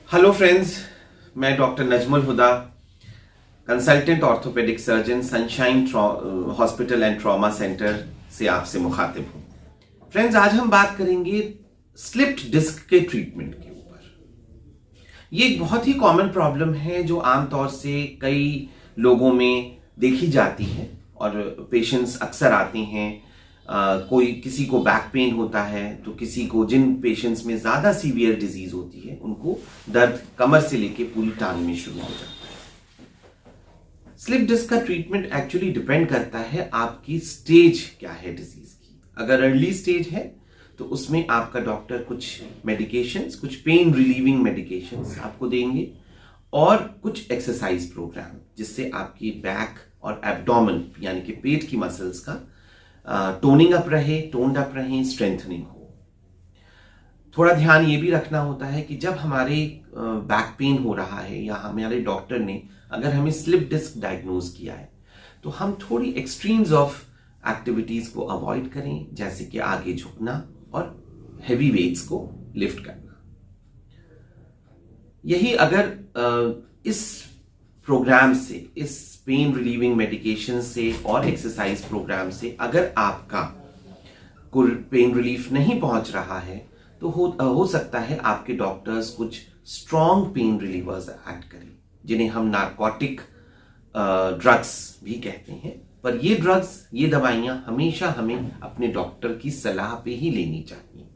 Hello friends, मैं doctor Najmul Huda, consultant orthopaedic surgeon, sunshine hospital and trauma centre से आपसे मुखातिब हूं। फ्रेंड्स, आज हम बात करेंगे स्लिप्ड डिस्क के ट्रीटमेंट के ऊपर। ये एक बहुत ही कॉमन प्रॉब्लम है जो आमतौर से कई लोगों में देखी जाती है और पेशेंट्स अक्सर आते हैं। कोई किसी को बैक पेन होता है तो किसी को, जिन पेशेंट्स में ज्यादा सीवियर डिजीज होती है, उनको दर्द कमर से लेके पूरी टांग में शुरू हो जाता है। स्लिप डिस्क का ट्रीटमेंट एक्चुअली डिपेंड करता है आपकी स्टेज क्या है डिजीज की। अगर अर्ली स्टेज है तो उसमें आपका डॉक्टर कुछ मेडिकेशंस, कुछ पेन रिलीविंग मेडिकेशंस आपको देंगे और कुछ एक्सरसाइज प्रोग्राम, जिससे आपकी बैक और एब्डोमेन यानी कि पेट की मसल्स का टोनिंग अप रहे, टोन्ड अप रहे, स्ट्रेंथनिंग हो। थोड़ा ध्यान ये भी रखना होता है कि जब हमारे बैक पेन हो रहा है या हमारे डॉक्टर ने अगर हमें स्लिप डिस्क डायग्नोज किया है तो हम थोड़ी एक्सट्रीम्स ऑफ एक्टिविटीज को अवॉइड करें, जैसे कि आगे झुकना और हेवी वेट्स को लिफ्ट करना। यही अगर इस प्रोग्राम से, इस पेन रिलीविंग मेडिकेशन से और एक्सरसाइज प्रोग्राम से अगर आपका पेन रिलीफ नहीं पहुंच रहा है तो हो सकता है आपके डॉक्टर्स कुछ स्ट्रॉन्ग पेन रिलीवर्स ऐड करें, जिन्हें हम नार्कोटिक ड्रग्स भी कहते हैं। पर ये ड्रग्स, ये दवाइयां हमेशा हमें अपने डॉक्टर की सलाह पे ही लेनी चाहिए।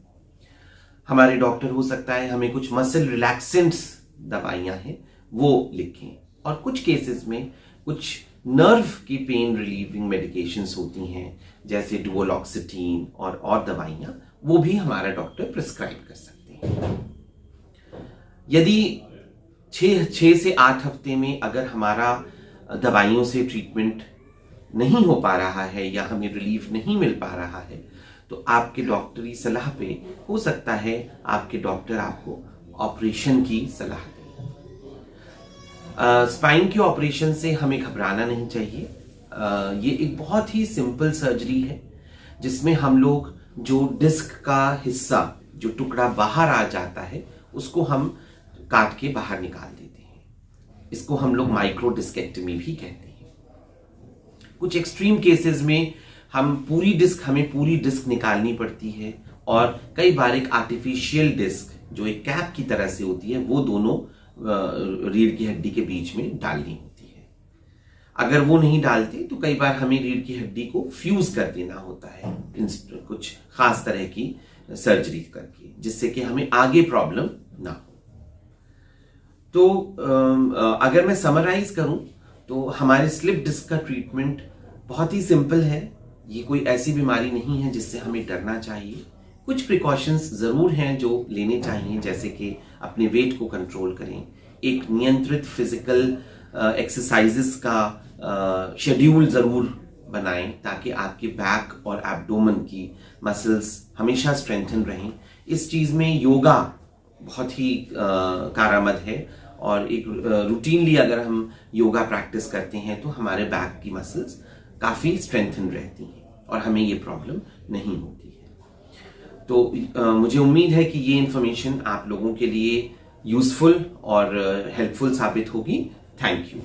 हमारे डॉक्टर हो सकता है हमें कुछ मसल रिलैक्सेंट्स दवाइयां हैं वो लिखें, और कुछ केसेस में कुछ नर्व की पेन रिलीविंग मेडिकेशंस होती हैं, जैसे डुओलॉक्सिटीन और दवाइयां, वो भी हमारा डॉक्टर प्रिस्क्राइब कर सकते हैं। यदि 6 से 8 हफ्ते में अगर हमारा दवाइयों से ट्रीटमेंट नहीं हो पा रहा है या हमें रिलीफ नहीं मिल पा रहा है तो आपके डॉक्टरी सलाह पे हो सकता है आपके डॉक्टर आपको ऑपरेशन की सलाह दें। स्पाइन के ऑपरेशन से हमें घबराना नहीं चाहिए। ये एक बहुत ही सिंपल सर्जरी है जिसमें हम लोग जो डिस्क का हिस्सा, जो टुकड़ा बाहर आ जाता है, उसको हम काट के बाहर निकाल देते हैं। इसको हम लोग माइक्रो डिस्केक्टमी भी कहते हैं। कुछ एक्सट्रीम केसेस में हमें पूरी डिस्क निकालनी पड़ती है, और कई बार एक आर्टिफिशियल डिस्क जो एक कैप की तरह से होती है वो दोनों रीढ़ की हड्डी के बीच में डालनी होती है। अगर वो नहीं डालते तो कई बार हमें रीढ़ की हड्डी को फ्यूज कर देना होता है कुछ खास तरह की सर्जरी करके, जिससे कि हमें आगे प्रॉब्लम ना हो। तो अगर मैं समराइज करूं तो हमारे स्लिप डिस्क का ट्रीटमेंट बहुत ही सिंपल है। ये कोई ऐसी बीमारी नहीं है जिससे हमें डरना चाहिए। कुछ प्रिकॉशंस जरूर हैं जो लेने चाहिए, जैसे कि अपने वेट को कंट्रोल करें, एक नियंत्रित फिजिकल एक्सरसाइजेस का शेड्यूल जरूर बनाएं ताकि आपके बैक और एब्डोमेन की मसल्स हमेशा स्ट्रेंथन रहें। इस चीज में योगा बहुत ही कारआमद है, और एक रूटीनली अगर हम योगा प्रैक्टिस करते हैं तो हमारे बैक की मसल्स काफी स्ट्रेंथन रहती हैं और हमें ये प्रॉब्लम नहीं होती है। तो मुझे उम्मीद है कि ये इंफॉर्मेशन आप लोगों के लिए यूजफुल और हेल्पफुल साबित होगी। Thank you.